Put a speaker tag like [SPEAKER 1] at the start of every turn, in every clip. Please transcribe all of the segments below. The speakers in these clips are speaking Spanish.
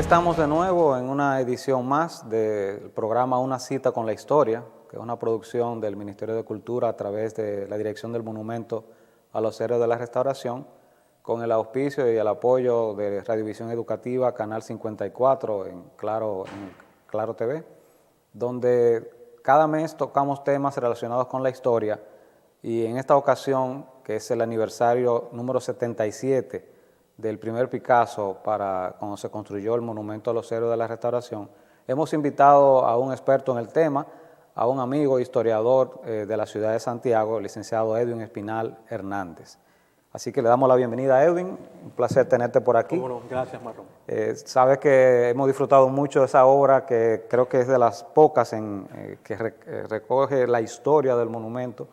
[SPEAKER 1] estamos de nuevo en una edición más del programa Una cita con la historia, que es una producción del Ministerio de Cultura a través de la Dirección del Monumento a los Héroes de la Restauración, con el auspicio y el apoyo de Radiovisión Educativa, Canal 54 en Claro TV, donde cada mes tocamos temas relacionados con la historia, y en esta ocasión, que es el aniversario número 77 del primer Picasso para cuando se construyó el Monumento a los Héroes de la Restauración, hemos invitado a un experto en el tema, a un amigo historiador de la ciudad de Santiago, el licenciado Edwin Espinal Hernández. Así que le damos la bienvenida a Edwin, un placer tenerte por aquí.
[SPEAKER 2] Cómo no, gracias Marrón.
[SPEAKER 1] Sabes que hemos disfrutado mucho de esa obra, que creo que es de las pocas que recoge la historia del monumento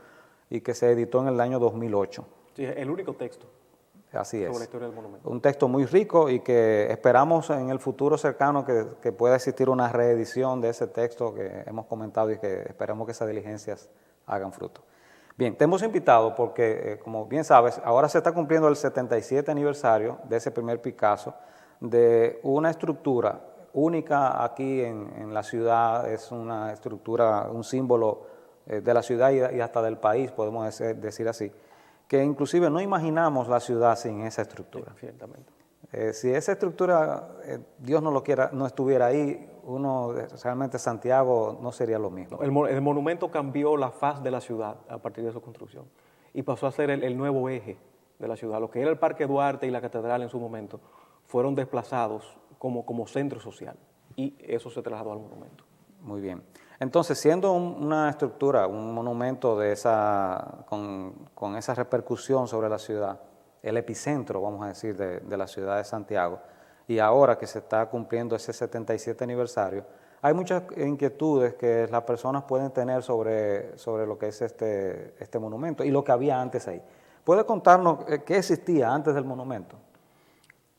[SPEAKER 1] y que se editó en el año 2008.
[SPEAKER 2] Sí, el único texto.
[SPEAKER 1] Así es.
[SPEAKER 2] Sobre la historia del monumento.
[SPEAKER 1] Un texto muy rico y que esperamos en el futuro cercano que pueda existir una reedición de ese texto que hemos comentado y que esperamos que esas diligencias hagan fruto. Bien, te hemos invitado porque, como bien sabes, ahora se está cumpliendo el 77 aniversario de ese primer Picasso, de una estructura única aquí en la ciudad. Es una estructura, un símbolo de la ciudad y hasta del país, podemos decir así, que inclusive no imaginamos la ciudad sin esa estructura.
[SPEAKER 2] Ciertamente.
[SPEAKER 1] Si esa estructura, Dios no lo quiera, no estuviera ahí, realmente Santiago no sería lo mismo.
[SPEAKER 2] El monumento cambió la faz de la ciudad a partir de su construcción y pasó a ser el nuevo eje de la ciudad. Lo que era el Parque Duarte y la Catedral en su momento fueron desplazados como centro social, y eso se trasladó al monumento.
[SPEAKER 1] Muy bien. Entonces, siendo una estructura, un monumento con esa repercusión sobre la ciudad, el epicentro, vamos a decir, de la ciudad de Santiago, y ahora que se está cumpliendo ese 77 aniversario, hay muchas inquietudes que las personas pueden tener sobre lo que es este monumento y lo que había antes ahí. ¿Puede contarnos qué existía antes del monumento?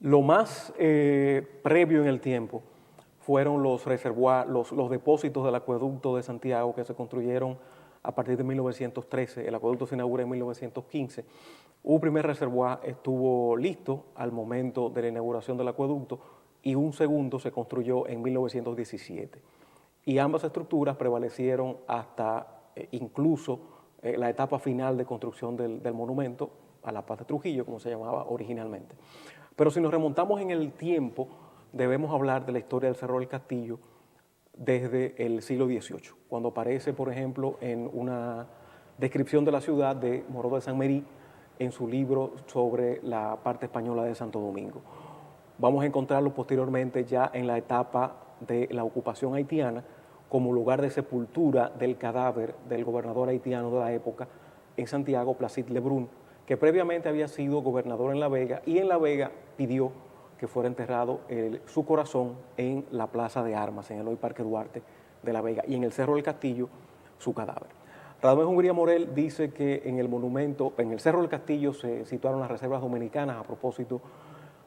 [SPEAKER 2] Lo más previo en el tiempo fueron los depósitos del acueducto de Santiago, que se construyeron a partir de 1913. El acueducto se inaugura en 1915. Un primer reservoir estuvo listo al momento de la inauguración del acueducto y un segundo se construyó en 1917. Y ambas estructuras prevalecieron hasta incluso la etapa final de construcción del monumento a la Paz de Trujillo, como se llamaba originalmente. Pero si nos remontamos en el tiempo, debemos hablar de la historia del Cerro del Castillo desde el siglo XVIII, cuando aparece, por ejemplo, en una descripción de la ciudad de Moró de San Merí en su libro sobre la parte española de Santo Domingo. Vamos a encontrarlo posteriormente ya en la etapa de la ocupación haitiana como lugar de sepultura del cadáver del gobernador haitiano de la época en Santiago, Placide Lebrun, que previamente había sido gobernador en La Vega, y en La Vega pidió que fuera enterrado su corazón en la Plaza de Armas, en el hoy Parque Duarte de La Vega, y en el Cerro del Castillo su cadáver. Radamés Hungría Morel dice que en el monumento, en el Cerro del Castillo, se situaron las reservas dominicanas a propósito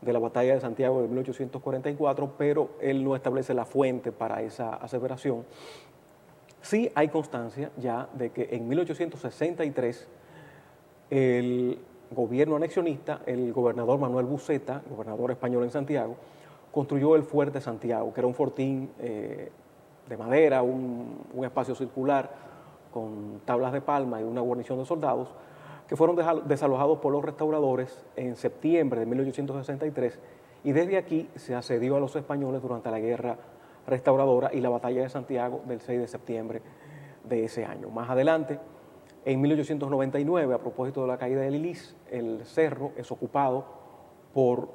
[SPEAKER 2] de la batalla de Santiago de 1844, pero él no establece la fuente para esa aseveración. Sí hay constancia ya de que en 1863 el gobierno anexionista, el gobernador Manuel Buceta, gobernador español en Santiago, construyó el Fuerte Santiago, que era un fortín de madera, un espacio circular con tablas de palma y una guarnición de soldados, que fueron desalojados por los restauradores en septiembre de 1863, y desde aquí se asedió a los españoles durante la Guerra Restauradora y la Batalla de Santiago del 6 de septiembre de ese año. Más adelante, en 1899, a propósito de la caída de Lilis, el cerro es ocupado por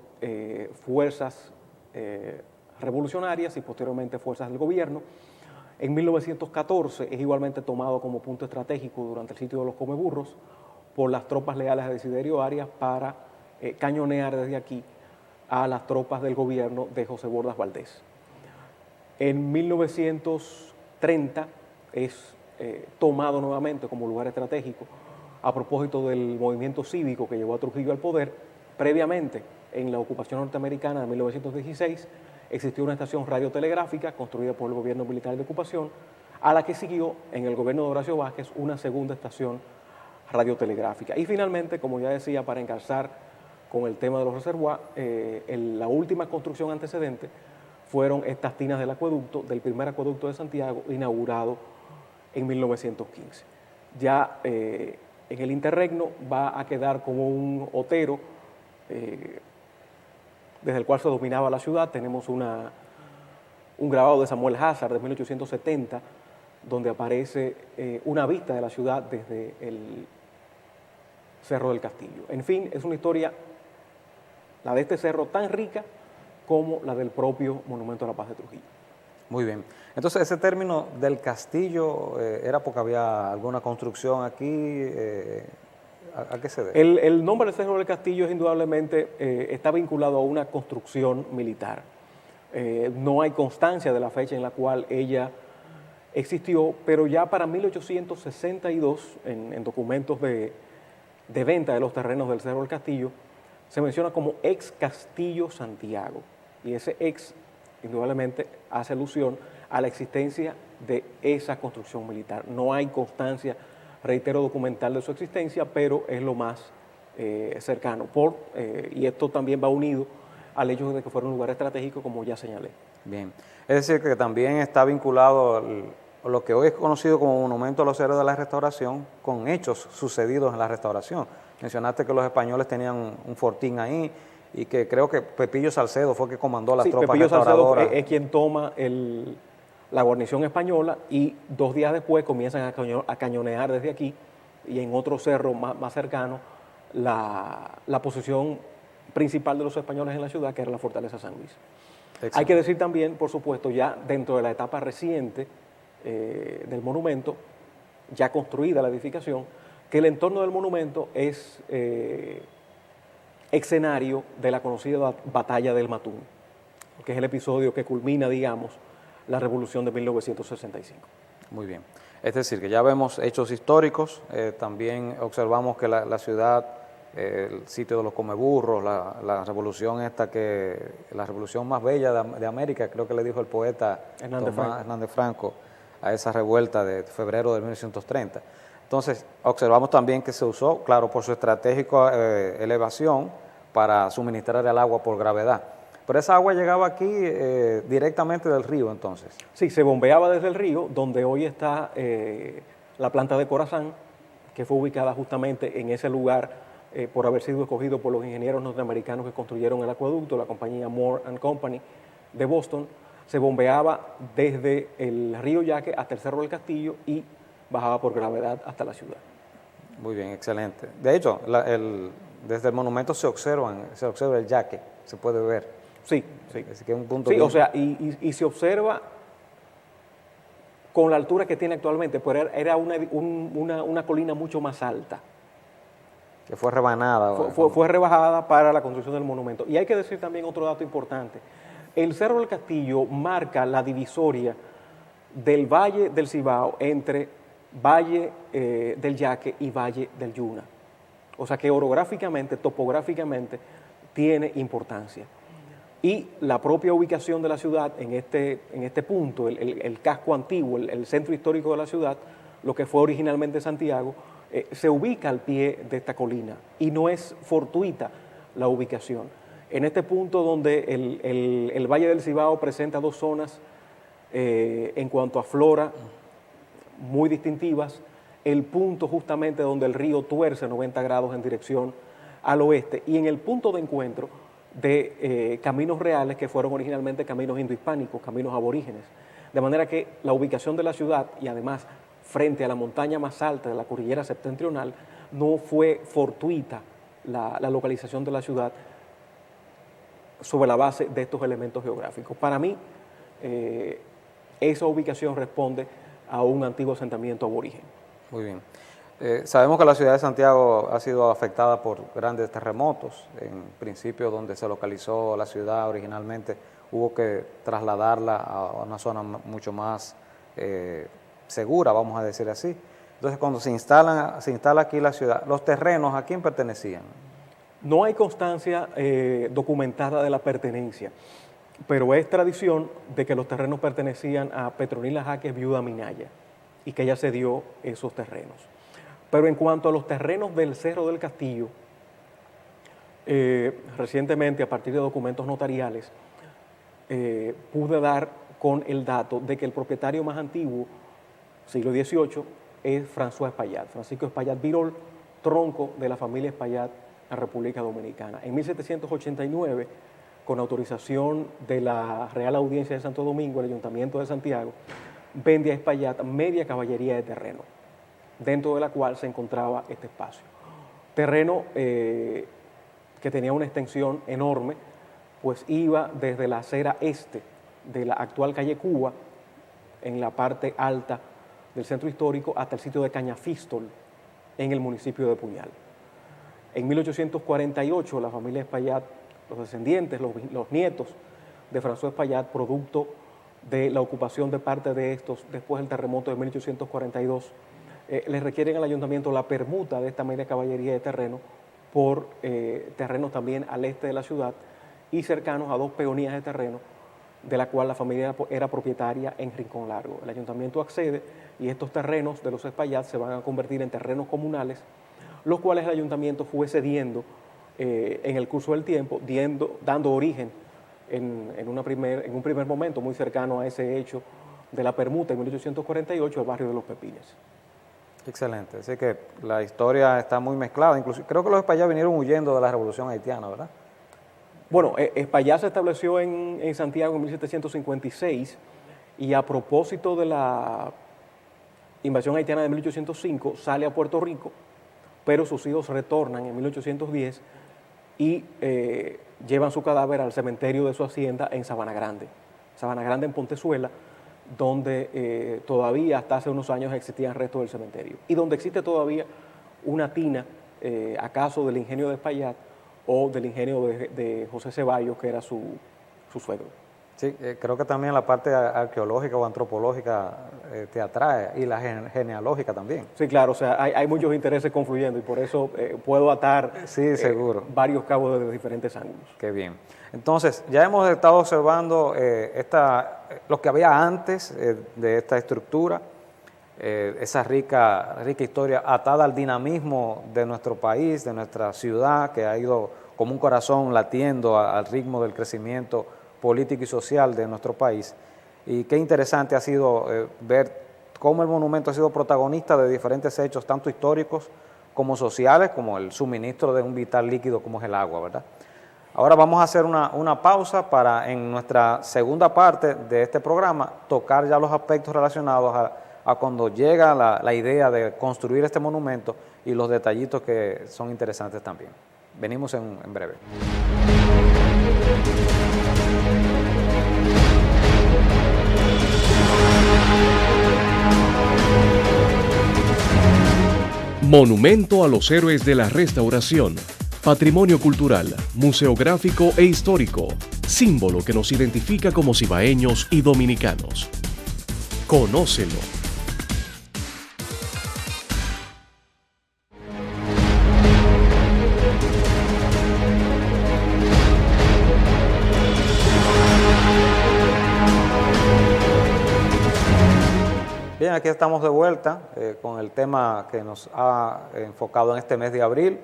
[SPEAKER 2] fuerzas revolucionarias y posteriormente fuerzas del gobierno. En 1914 es igualmente tomado como punto estratégico durante el sitio de los Comeburros por las tropas leales a Desiderio Arias para cañonear desde aquí a las tropas del gobierno de José Bordas Valdés. En 1930 es tomado nuevamente como lugar estratégico a propósito del movimiento cívico que llevó a Trujillo al poder. Previamente, en la ocupación norteamericana de 1916, existió una estación radiotelegráfica construida por el gobierno militar de ocupación, a la que siguió en el gobierno de Horacio Vázquez una segunda estación radiotelegráfica. Y finalmente, como ya decía, para encarzar con el tema de los reservoirs, la última construcción antecedente fueron estas tinas del acueducto, del primer acueducto de Santiago, inaugurado en 1915. Ya en el interregno va a quedar como un otero desde el cual se dominaba la ciudad. Tenemos un grabado de Samuel Hazard de 1870, donde aparece una vista de la ciudad desde el Cerro del Castillo. En fin, es una historia, la de este cerro, tan rica como la del propio Monumento a la Paz de Trujillo.
[SPEAKER 1] Muy bien. Entonces, ese término del castillo era porque había alguna construcción aquí. ¿A qué se debe?
[SPEAKER 2] El nombre del Cerro del Castillo es indudablemente está vinculado a una construcción militar. No hay constancia de la fecha en la cual ella existió, pero ya para 1862, en documentos de venta de los terrenos del Cerro del Castillo, se menciona como ex Castillo Santiago. Y ese ex, indudablemente, hace alusión a la existencia de esa construcción militar. No hay constancia, reitero, documental de su existencia, pero es lo más cercano. Y esto también va unido al hecho de que fuera un lugar estratégico, como ya señalé.
[SPEAKER 1] Bien. Es decir, que también está vinculado lo que hoy es conocido como Monumento a los Héroes de la Restauración con hechos sucedidos en la Restauración. Mencionaste que los españoles tenían un fortín ahí y que creo que Pepillo Salcedo fue que comandó las tropas
[SPEAKER 2] Pepillo
[SPEAKER 1] restauradoras.
[SPEAKER 2] Salcedo es quien toma la guarnición española y 2 días después comienzan a cañonear desde aquí y en otro cerro más cercano la posición principal de los españoles en la ciudad, que era la Fortaleza San Luis. Excelente. Hay que decir también, por supuesto, ya dentro de la etapa reciente del monumento, ya construida la edificación, que el entorno del monumento es escenario de la conocida batalla del Matún, que es el episodio que culmina, digamos, la revolución de 1965.
[SPEAKER 1] Muy bien. Es decir, que ya vemos hechos históricos, también observamos que la ciudad, el sitio de los comeburros, la revolución la revolución más bella de América, creo que le dijo el poeta Hernández Franco, a esa revuelta de febrero de 1930. Entonces, observamos también que se usó, claro, por su estratégica elevación para suministrar el agua por gravedad. Pero esa agua llegaba aquí directamente del río, entonces.
[SPEAKER 2] Sí, se bombeaba desde el río, donde hoy está la planta de Corazán, que fue ubicada justamente en ese lugar por haber sido escogido por los ingenieros norteamericanos que construyeron el acueducto, la compañía Moore & Company de Boston. Se bombeaba desde el río Yaque hasta el Cerro del Castillo y bajaba por gravedad hasta la ciudad.
[SPEAKER 1] Muy bien, excelente. De hecho, desde el monumento se observa el Yaque, se puede ver.
[SPEAKER 2] Sí, sí.
[SPEAKER 1] Así que es un punto
[SPEAKER 2] sí,
[SPEAKER 1] bien.
[SPEAKER 2] O sea, y se observa con la altura que tiene actualmente, pero era una colina mucho más alta.
[SPEAKER 1] Que fue rebanada.
[SPEAKER 2] Fue rebajada para la construcción del monumento. Y hay que decir también otro dato importante. El Cerro del Castillo marca la divisoria del Valle del Cibao entre Valle del Yaque y Valle del Yuna. O sea que orográficamente, topográficamente, tiene importancia. Y la propia ubicación de la ciudad en este punto, el casco antiguo, el centro histórico de la ciudad, lo que fue originalmente Santiago, se ubica al pie de esta colina y no es fortuita la ubicación. En este punto donde el Valle del Cibao presenta 2 zonas en cuanto a flora muy distintivas, el punto justamente donde el río tuerce 90 grados en dirección al oeste y en el punto de encuentro de caminos reales que fueron originalmente caminos indohispánicos, caminos aborígenes. De manera que la ubicación de la ciudad y además frente a la montaña más alta de la cordillera septentrional no fue fortuita la localización de la ciudad sobre la base de estos elementos geográficos. Para mí, esa ubicación responde a un antiguo asentamiento aborigen.
[SPEAKER 1] Muy bien. Sabemos que la ciudad de Santiago ha sido afectada por grandes terremotos. En principio, donde se localizó la ciudad originalmente, hubo que trasladarla a una zona mucho más segura, vamos a decir así. Entonces, cuando se instala aquí la ciudad, ¿los terrenos a quién pertenecían?
[SPEAKER 2] No hay constancia documentada de la pertenencia, pero es tradición de que los terrenos pertenecían a Petronila Jaques, viuda Minaya, y que ella cedió esos terrenos. Pero en cuanto a los terrenos del Cerro del Castillo, recientemente, a partir de documentos notariales, pude dar con el dato de que el propietario más antiguo, siglo XVIII, es François Espaillat, Francisco Espaillat Virol, tronco de la familia Espaillat en la República Dominicana. En 1789, con autorización de la Real Audiencia de Santo Domingo, el Ayuntamiento de Santiago vende a Espaillat media caballería de terreno, dentro de la cual se encontraba este espacio. Terreno que tenía una extensión enorme, pues iba desde la acera este de la actual calle Cuba, en la parte alta del centro histórico, hasta el sitio de Cañafístol, en el municipio de Puñal. En 1848, la familia Espaillat, los descendientes, los nietos de François Espaillat, producto de la ocupación de parte de estos después del terremoto de 1842, les requieren al ayuntamiento la permuta de esta media caballería de terreno por terrenos también al este de la ciudad y cercanos a dos peonías de terreno, de la cual la familia era propietaria en Rincón Largo. El ayuntamiento accede y estos terrenos de los Espaillat se van a convertir en terrenos comunales, los cuales el ayuntamiento fue cediendo en el curso del tiempo, dando origen en un primer momento muy cercano a ese hecho de la permuta en 1848 al barrio de Los Pepines.
[SPEAKER 1] Excelente, así que la historia está muy mezclada, incluso creo que los Espaillat vinieron huyendo de la Revolución Haitiana, ¿verdad?
[SPEAKER 2] Bueno, Espaillat se estableció en Santiago en 1756 y a propósito de la invasión haitiana de 1805 sale a Puerto Rico, pero sus hijos retornan en 1810 y llevan su cadáver al cementerio de su hacienda en Sabana Grande en Pontezuela, donde todavía hasta hace unos años existían restos del cementerio y donde existe todavía una tina, acaso del ingenio de Espaillat o del ingenio de José Ceballos, que era su suegro.
[SPEAKER 1] Sí, creo que también la parte arqueológica o antropológica te atrae y la genealógica también.
[SPEAKER 2] Sí, claro, o sea, hay muchos intereses confluyendo y por eso puedo atar
[SPEAKER 1] sí, seguro.
[SPEAKER 2] Varios cabos desde diferentes ángulos.
[SPEAKER 1] Qué bien. Entonces, ya hemos estado observando lo que había antes de esta estructura, esa rica historia atada al dinamismo de nuestro país, de nuestra ciudad, que ha ido como un corazón latiendo al ritmo del crecimiento político y social de nuestro país. Y qué interesante ha sido ver cómo el monumento ha sido protagonista de diferentes hechos, tanto históricos como sociales, como el suministro de un vital líquido como es el agua, ¿verdad? Ahora vamos a hacer una pausa para, en nuestra segunda parte de este programa, tocar ya los aspectos relacionados a cuando llega la idea de construir este monumento y los detallitos que son interesantes también. Venimos en breve.
[SPEAKER 3] Monumento a los héroes de la Restauración. Patrimonio cultural, museográfico e histórico. Símbolo que nos identifica como cibaeños y dominicanos. Conócelo.
[SPEAKER 1] Bien, aquí estamos de vuelta con el tema que nos ha enfocado en este mes de abril,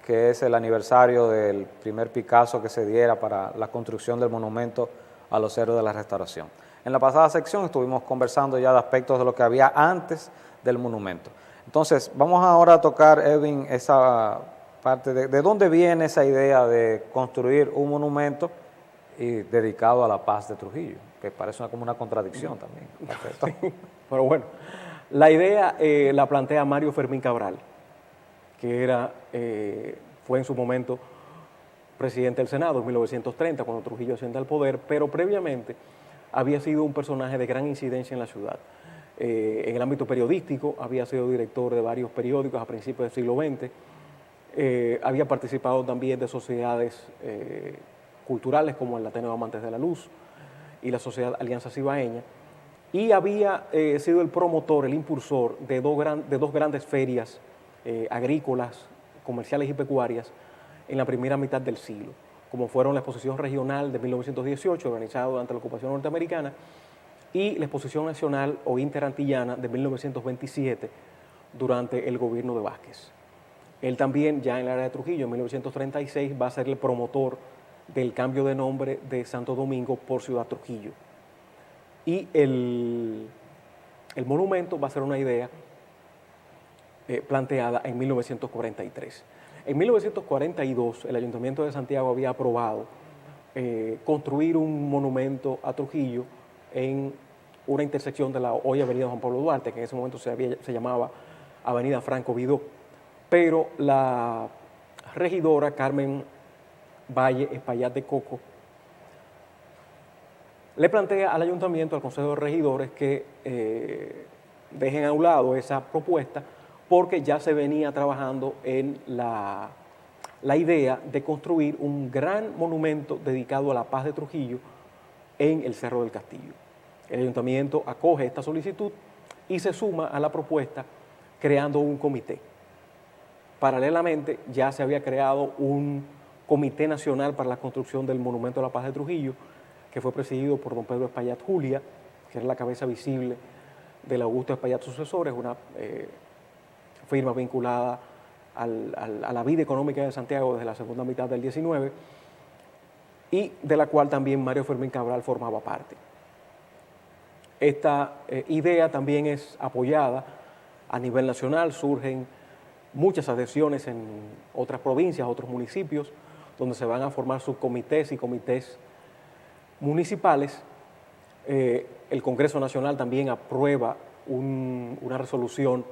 [SPEAKER 1] que es el aniversario del primer Picasso que se diera para la construcción del monumento a los héroes de la Restauración. En la pasada sección estuvimos conversando ya de aspectos de lo que había antes del monumento. Entonces, vamos ahora a tocar, Edwin, esa parte de dónde viene esa idea de construir un monumento y dedicado a la paz de Trujillo, que parece como una contradicción también.
[SPEAKER 2] Sí, pero bueno, la idea la plantea Mario Fermín Cabral, que fue en su momento presidente del Senado en 1930, cuando Trujillo asciende al poder, pero previamente había sido un personaje de gran incidencia en la ciudad. En el ámbito periodístico, había sido director de varios periódicos a principios del siglo XX, había participado también de sociedades culturales como el Ateneo Amantes de la Luz y la Sociedad Alianza Cibaeña, y había sido el promotor, el impulsor de dos grandes ferias agrícolas, comerciales y pecuarias en la primera mitad del siglo, como fueron la Exposición Regional de 1918, organizada durante la ocupación norteamericana, y la Exposición Nacional o Interantillana de 1927, durante el gobierno de Vázquez. Él también, ya en el área de Trujillo, en 1936, va a ser el promotor del cambio de nombre de Santo Domingo por Ciudad Trujillo. Y el monumento va a ser una idea planteada en 1943. En 1942 el Ayuntamiento de Santiago había aprobado construir un monumento a Trujillo en una intersección de la hoy Avenida Juan Pablo Duarte, que en ese momento se llamaba Avenida Franco Vidó. Pero la regidora Carmen Valle Espaillat de Coco le plantea al ayuntamiento, al Consejo de Regidores, que dejen a un lado esa propuesta porque ya se venía trabajando en la idea de construir un gran monumento dedicado a la paz de Trujillo en el Cerro del Castillo. El ayuntamiento acoge esta solicitud y se suma a la propuesta creando un comité. Paralelamente, ya se había creado un Comité Nacional para la Construcción del Monumento a la Paz de Trujillo, que fue presidido por don Pedro Espaillat Julia, que era la cabeza visible del Augusto Espaillat Sucesores, una firma vinculada a la vida económica de Santiago desde la segunda mitad del 19, y de la cual también Mario Fermín Cabral formaba parte. Esta idea también es apoyada a nivel nacional, surgen muchas adhesiones en otras provincias, otros municipios, donde se van a formar subcomités y comités municipales. El Congreso Nacional también aprueba una resolución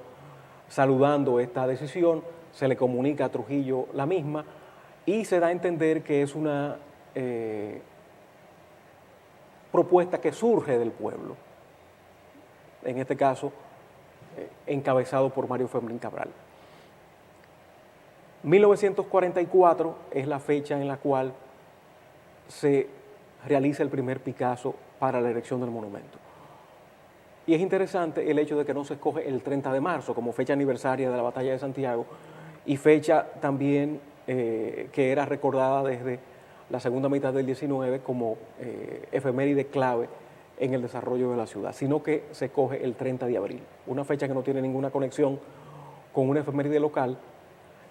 [SPEAKER 2] saludando esta decisión, se le comunica a Trujillo la misma y se da a entender que es una propuesta que surge del pueblo, en este caso encabezado por Mario Fermín Cabral. 1944 es la fecha en la cual se realiza el primer Picasso para la erección del monumento. Y es interesante el hecho de que no se escoge el 30 de marzo como fecha aniversaria de la Batalla de Santiago y fecha también que era recordada desde la segunda mitad del 19 como efeméride clave en el desarrollo de la ciudad, sino que se escoge el 30 de abril, una fecha que no tiene ninguna conexión con una efeméride local,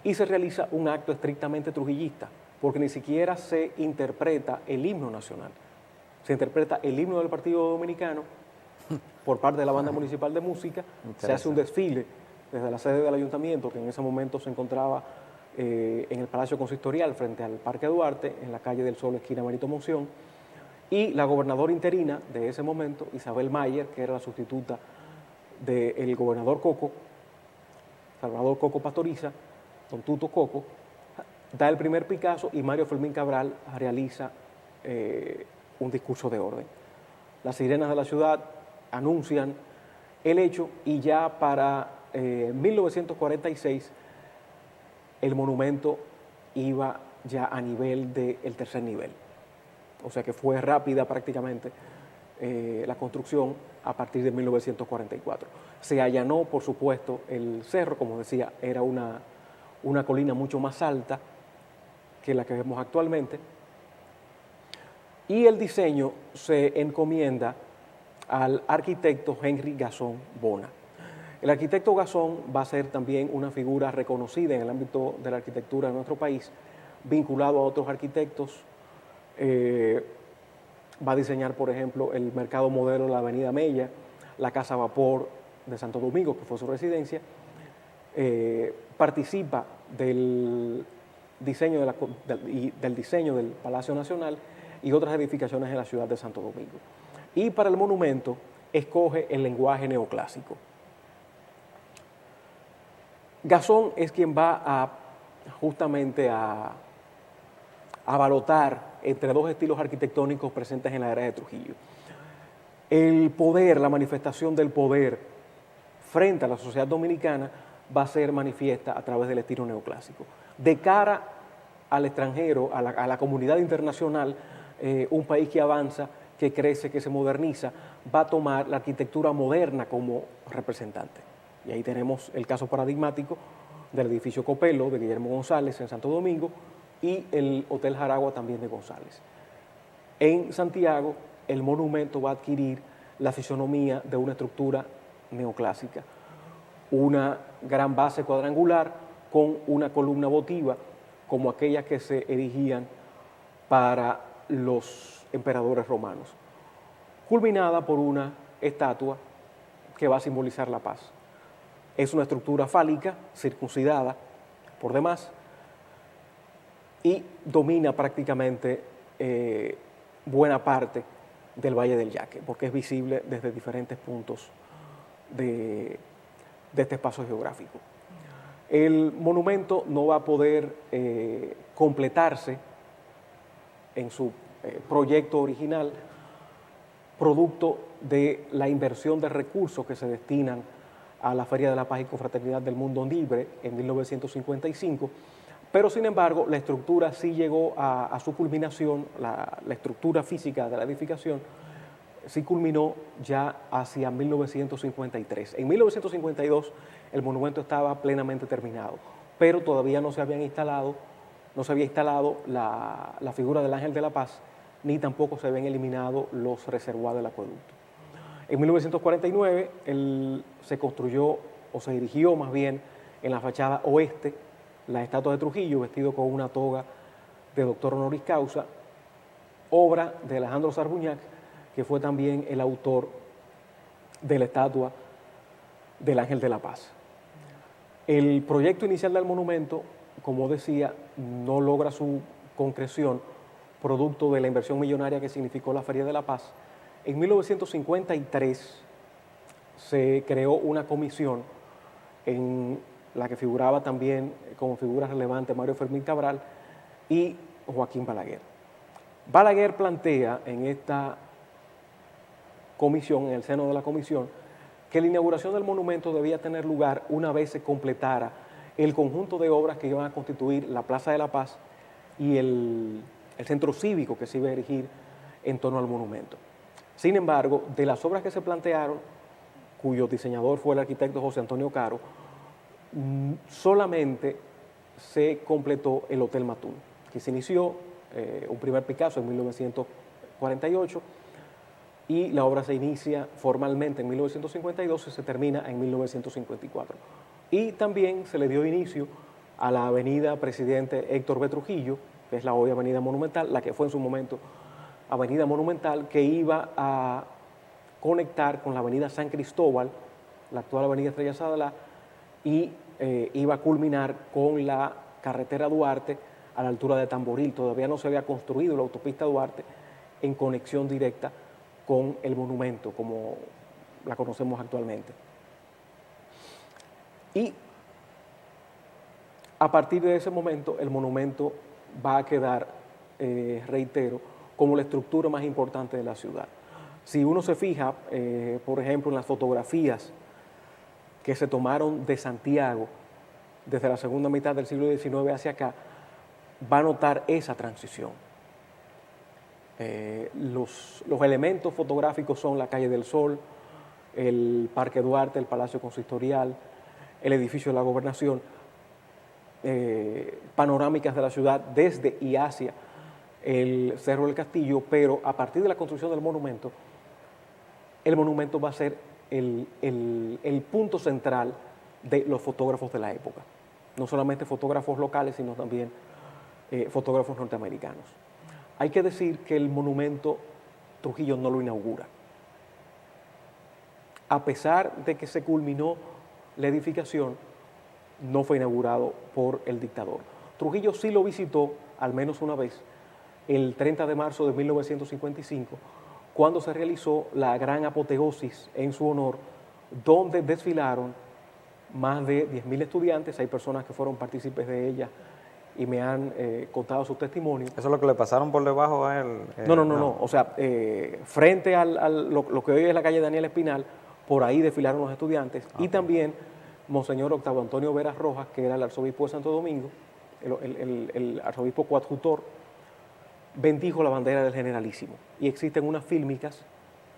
[SPEAKER 2] y se realiza un acto estrictamente trujillista, porque ni siquiera se interpreta el himno nacional, se interpreta el himno del Partido Dominicano por parte de la Banda Municipal de Música, se hace un desfile desde la sede del ayuntamiento, que en ese momento se encontraba en el Palacio Consistorial frente al Parque Duarte, en la calle del Sol, esquina Benito Monción, y la gobernadora interina de ese momento, Isabel Mayer, que era la sustituta del gobernador Coco, Salvador Coco Pastoriza, don Tuto Coco, da el primer Picasso y Mario Fermín Cabral realiza un discurso de orden. Las sirenas de la ciudad anuncian el hecho y ya para 1946 el monumento iba ya a nivel del tercer nivel. O sea que fue rápida prácticamente la construcción a partir de 1944. Se allanó, por supuesto, el cerro, como decía, era una colina mucho más alta que la que vemos actualmente, y el diseño se encomienda al arquitecto Henry Gasón Bona. El arquitecto Gasón va a ser también una figura reconocida en el ámbito de la arquitectura de nuestro país, vinculado a otros arquitectos. Va a diseñar, por ejemplo, el mercado modelo de la Avenida Mella, la Casa Vapor de Santo Domingo, que fue su residencia. Participa del diseño del Palacio Nacional y otras edificaciones en la ciudad de Santo Domingo. Y para el monumento escoge el lenguaje neoclásico. Gasón es quien va justamente a balotar entre dos estilos arquitectónicos presentes en la era de Trujillo. El poder, la manifestación del poder frente a la sociedad dominicana va a ser manifiesta a través del estilo neoclásico. De cara al extranjero, a la comunidad internacional, un país que avanza, que crece, que se moderniza, va a tomar la arquitectura moderna como representante. Y ahí tenemos el caso paradigmático del edificio Copelo de Guillermo González en Santo Domingo y el Hotel Jaragua también de González. En Santiago, el monumento va a adquirir la fisonomía de una estructura neoclásica, una gran base cuadrangular con una columna votiva como aquellas que se erigían para los emperadores romanos, culminada por una estatua que va a simbolizar la paz. Es una estructura fálica, circuncidada por demás, y domina prácticamente buena parte del Valle del Yaque, porque es visible desde diferentes puntos de este espacio geográfico. El monumento no va a poder completarse en su proyecto original, producto de la inversión de recursos que se destinan a la Feria de la Paz y Confraternidad del Mundo Libre en 1955, pero sin embargo la estructura sí llegó a su culminación, la estructura física de la edificación sí culminó ya hacia 1953. En 1952 el monumento estaba plenamente terminado, pero todavía no se había instalado la figura del Ángel de la Paz, ni tampoco se habían eliminado los reservoirs del acueducto. En 1949 se construyó, o se erigió más bien, en la fachada oeste, la estatua de Trujillo, vestido con una toga de doctor honoris causa, obra de Alejandro Sarbuñac, que fue también el autor de la estatua del Ángel de la Paz. El proyecto inicial del monumento, como decía, no logra su concreción, producto de la inversión millonaria que significó la Feria de la Paz. En 1953 se creó una comisión en la que figuraba también como figura relevante Mario Fermín Cabral y Joaquín Balaguer. Balaguer plantea en esta comisión, en el seno de la comisión, que la inauguración del monumento debía tener lugar una vez se completara el conjunto de obras que iban a constituir la Plaza de la Paz y el centro cívico que se iba a erigir en torno al monumento. Sin embargo, de las obras que se plantearon, cuyo diseñador fue el arquitecto José Antonio Caro, solamente se completó el Hotel Matún, que se inició un primer Picasso en 1948 y la obra se inicia formalmente en 1952 y se termina en 1954. Y también se le dio inicio a la avenida Presidente Héctor B. Trujillo, que es la hoy avenida Monumental, la que fue en su momento avenida Monumental, que iba a conectar con la avenida San Cristóbal, la actual avenida Estrella Sadalá, y iba a culminar con la carretera Duarte a la altura de Tamboril. Todavía no se había construido la autopista Duarte en conexión directa con el monumento, como la conocemos actualmente. Y a partir de ese momento, el monumento va a quedar, reitero, como la estructura más importante de la ciudad. Si uno se fija, por ejemplo, en las fotografías que se tomaron de Santiago desde la segunda mitad del siglo XIX hacia acá, va a notar esa transición. Los elementos fotográficos son la Calle del Sol, el Parque Duarte, el Palacio Consistorial, el edificio de la Gobernación, panorámicas de la ciudad desde y hacia el Cerro del Castillo, pero a partir de la construcción del monumento, el monumento va a ser el punto central de los fotógrafos de la época. No solamente fotógrafos locales, sino también fotógrafos norteamericanos. Hay que decir que el monumento Trujillo no lo inaugura. A pesar de que se culminó la edificación, no fue inaugurado por el dictador. Trujillo sí lo visitó al menos una vez, el 30 de marzo de 1955, cuando se realizó la gran apoteosis en su honor, donde desfilaron más de 10.000 estudiantes. Hay personas que fueron partícipes de ella y me han contado sus testimonios.
[SPEAKER 1] ¿Eso es lo que le pasaron por debajo a él?
[SPEAKER 2] No. O sea, frente a lo que hoy es la calle Daniel Espinal, por ahí desfilaron los estudiantes. Okay. Y también Monseñor Octavio Antonio Veras Rojas, que era el arzobispo de Santo Domingo, el arzobispo coadjutor, bendijo la bandera del Generalísimo. Y existen unas fílmicas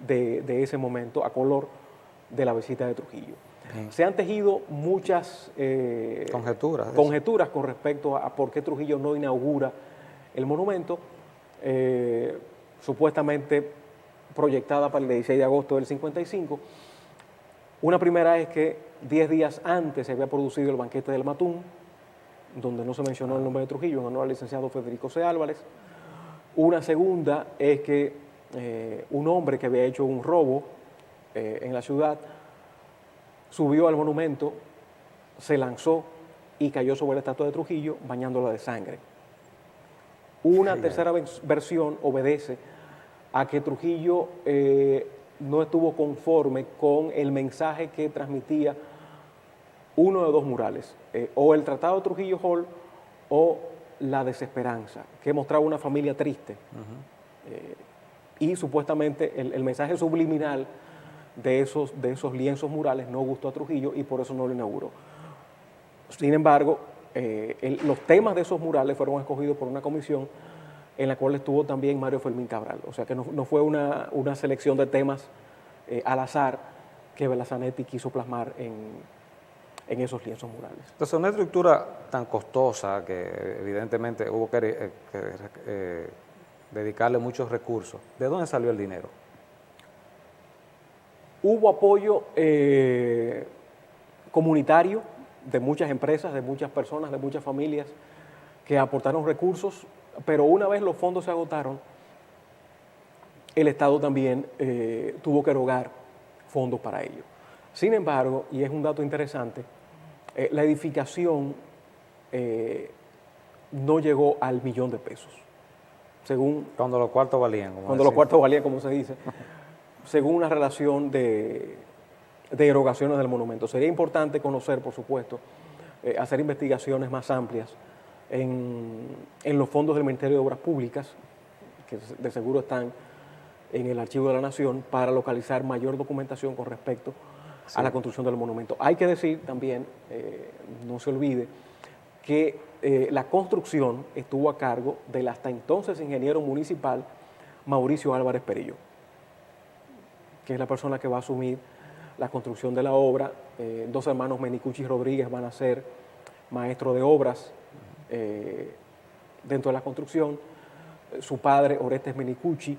[SPEAKER 2] de ese momento a color de la visita de Trujillo. Bien. Se han tejido muchas conjeturas con respecto a por qué Trujillo no inaugura el monumento, supuestamente proyectada para el 16 de agosto del 55. Una primera es que 10 días antes se había producido el banquete del Matún, donde no se mencionó el nombre de Trujillo en honor al licenciado Federico C. Álvarez. Una segunda es que un hombre que había hecho un robo en la ciudad subió al monumento, se lanzó y cayó sobre la estatua de Trujillo bañándola de sangre. Una tercera versión obedece a que Trujillo no estuvo conforme con el mensaje que transmitía uno de dos murales, o el Tratado de Trujillo Hall o La Desesperanza, que mostraba una familia triste. Y supuestamente el mensaje subliminal de esos lienzos murales no gustó a Trujillo y por eso no lo inauguró. Sin embargo, los temas de esos murales fueron escogidos por una comisión en la cual estuvo también Mario Fermín Cabral. O sea que no fue una selección de temas al azar que Belazanetti quiso plasmar en esos lienzos murales.
[SPEAKER 1] Entonces, una estructura tan costosa que evidentemente hubo que dedicarle muchos recursos, ¿de dónde salió el dinero?
[SPEAKER 2] Hubo apoyo comunitario de muchas empresas, de muchas personas, de muchas familias que aportaron recursos, pero una vez los fondos se agotaron, el Estado también tuvo que erogar fondos para ello. Sin embargo, y es un dato interesante, la edificación no llegó al $1.000.000, según...
[SPEAKER 1] Cuando los cuartos valían.
[SPEAKER 2] Cuando los cuartos valían, como se dice, según una relación de erogaciones del monumento. Sería importante conocer, por supuesto, hacer investigaciones más amplias en los fondos del Ministerio de Obras Públicas, que de seguro están en el Archivo de la Nación, para localizar mayor documentación con respecto a la construcción del monumento. Hay que decir también, no se olvide, que la construcción estuvo a cargo del hasta entonces ingeniero municipal Mauricio Álvarez Perillo, que es la persona que va a asumir la construcción de la obra. Dos hermanos Menicucci Rodríguez van a ser maestros de obras dentro de la construcción. Su padre, Orestes Menicucci,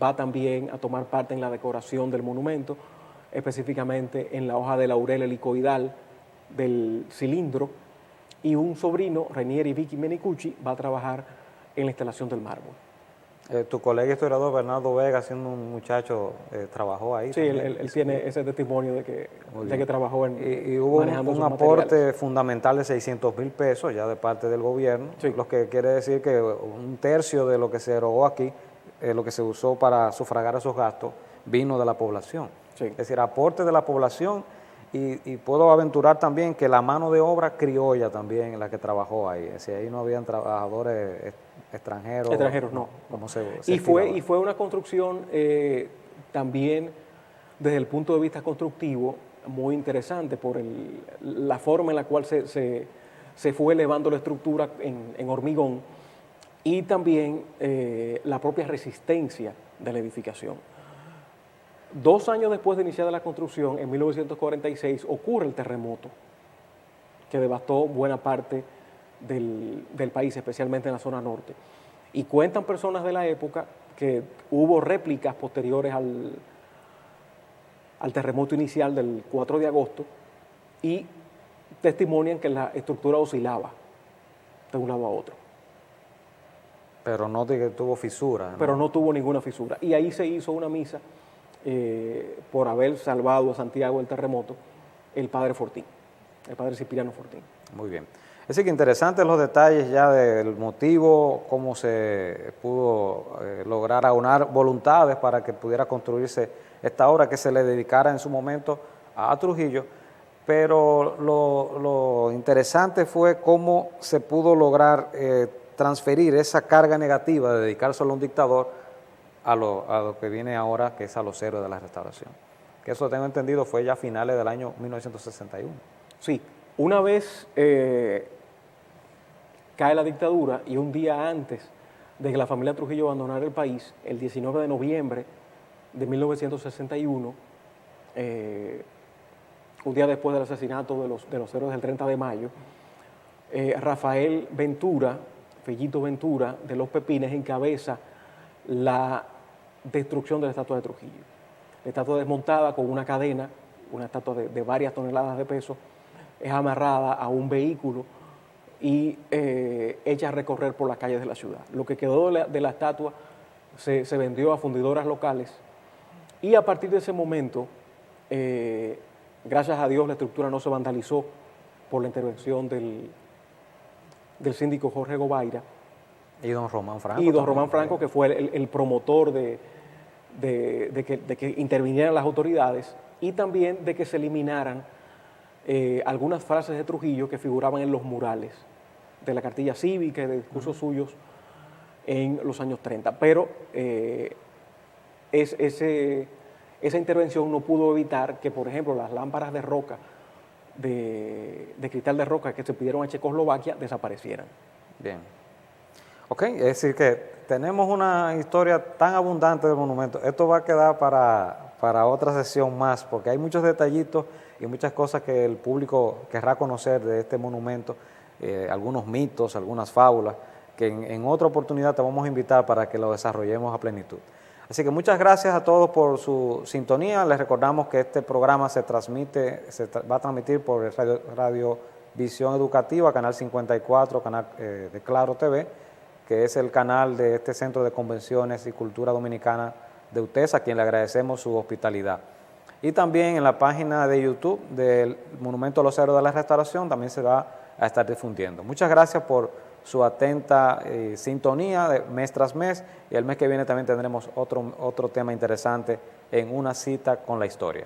[SPEAKER 2] va también a tomar parte en la decoración del monumento, específicamente en la hoja de laurel helicoidal del cilindro, y un sobrino, Renieri Vicky Menicucci, va a trabajar en la instalación del mármol.
[SPEAKER 1] Tu colega historiador Bernardo Vega, siendo un muchacho, trabajó ahí.
[SPEAKER 2] Sí, él tiene ese testimonio de que trabajó
[SPEAKER 1] y hubo un aporte fundamental de $600,000 ya de parte del gobierno,
[SPEAKER 2] sí,
[SPEAKER 1] lo que quiere decir que un tercio de lo que se erogó aquí, lo que se usó para sufragar esos gastos, vino de la población.
[SPEAKER 2] Sí.
[SPEAKER 1] Es decir, aporte de la población, y puedo aventurar también que la mano de obra criolla también, la que trabajó ahí. Es decir, ahí no habían trabajadores extranjeros.
[SPEAKER 2] Extranjeros, no.
[SPEAKER 1] Como se
[SPEAKER 2] y fue una construcción también desde el punto de vista constructivo muy interesante por la forma en la cual se fue elevando la estructura en hormigón, y también la propia resistencia de la edificación. 2 años después de iniciada la construcción, en 1946, ocurre el terremoto que devastó buena parte del país, especialmente en la zona norte. Y cuentan personas de la época que hubo réplicas posteriores al terremoto inicial del 4 de agosto y testimonian que la estructura oscilaba de un lado a otro.
[SPEAKER 1] Pero no que tuvo fisura, ¿no?
[SPEAKER 2] Pero no tuvo ninguna fisura. Y ahí se hizo una misa por haber salvado a Santiago del terremoto, el padre Fortín, el padre Cipriano Fortín.
[SPEAKER 1] Muy bien. Así que interesantes los detalles ya del motivo, cómo se pudo lograr aunar voluntades para que pudiera construirse esta obra que se le dedicara en su momento a Trujillo, pero lo interesante fue cómo se pudo lograr transferir esa carga negativa de dedicar solo a un dictador a lo que viene ahora, que es a los héroes de la Restauración. Que eso, tengo entendido, fue ya a finales del año 1961.
[SPEAKER 2] Sí, una vez cae la dictadura y un día antes de que la familia Trujillo abandonara el país, el 19 de noviembre de 1961, un día después del asesinato de los héroes del 30 de mayo, Rafael Ventura, Fellito Ventura, de Los Pepines, encabeza la destrucción de la estatua de Trujillo. La estatua desmontada con una cadena, una estatua de varias toneladas de peso, es amarrada a un vehículo y hecha a recorrer por las calles de la ciudad. Lo que quedó de la estatua se vendió a fundidoras locales y a partir de ese momento, gracias a Dios, la estructura no se vandalizó por la intervención del síndico Jorge Gobaira.
[SPEAKER 1] Y don Román Franco.
[SPEAKER 2] Y don Román Franco, que fue el promotor de que intervinieran las autoridades y también de que se eliminaran algunas frases de Trujillo que figuraban en los murales de la cartilla cívica y de discursos suyos en los años 30. Pero esa intervención no pudo evitar que, por ejemplo, las lámparas de roca, de cristal de roca que se pidieron a Checoslovaquia desaparecieran.
[SPEAKER 1] Bien. Ok, es decir que tenemos una historia tan abundante del monumento. Esto va a quedar para otra sesión más, porque hay muchos detallitos y muchas cosas que el público querrá conocer de este monumento, algunos mitos, algunas fábulas, que en otra oportunidad te vamos a invitar para que lo desarrollemos a plenitud. Así que muchas gracias a todos por su sintonía. Les recordamos que este programa se va a transmitir por Radio Visión Educativa, Canal 54, canal de Claro TV, que es el canal de este Centro de Convenciones y Cultura Dominicana de UTESA, a quien le agradecemos su hospitalidad. Y también en la página de YouTube del Monumento a los Héroes de la Restauración también se va a estar difundiendo. Muchas gracias por su atenta sintonía de mes tras mes, y el mes que viene también tendremos otro tema interesante en Una Cita con la Historia.